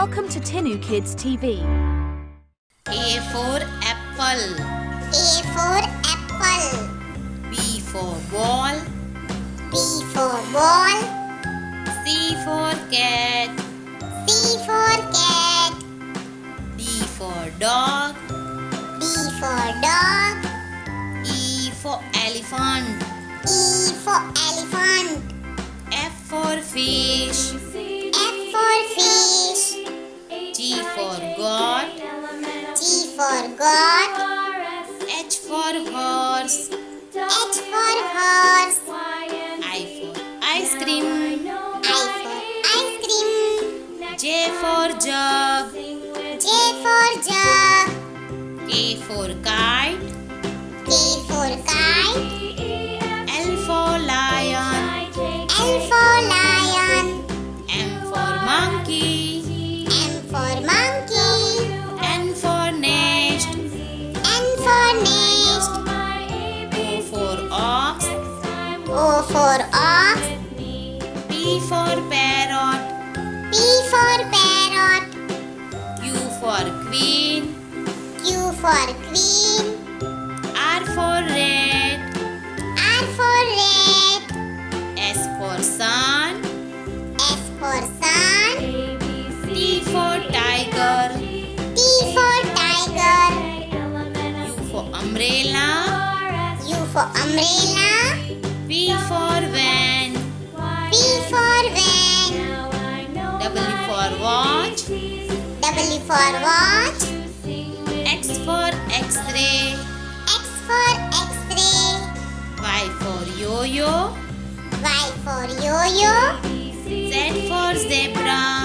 Welcome to Tinu Kids TV. A for apple. A for apple. B for ball. B for ball. C for cat. C for cat. D for dog. D for dog. E for elephant. E for elephant. F for fish. F for fish. G for God. G for God. H for horse. H for horse. I for ice cream. I for ice cream. J for jug. J for jug. K for kite. K for kite. L for lion. L for lion. M for monkey. M for monkey. N for nest. N for nest. O for ox. O for ox. P for parrot. P for parrot. Q for queen. Q for queen. R for red. R for red. S for sun. S for sun. T for tiger. T for tiger. U for umbrella. U for umbrella. V for van. V for van. W for watch. W for watch. X for x-ray. X for x-ray. Y for yo-yo. Y for yo-yo. Z for zebra.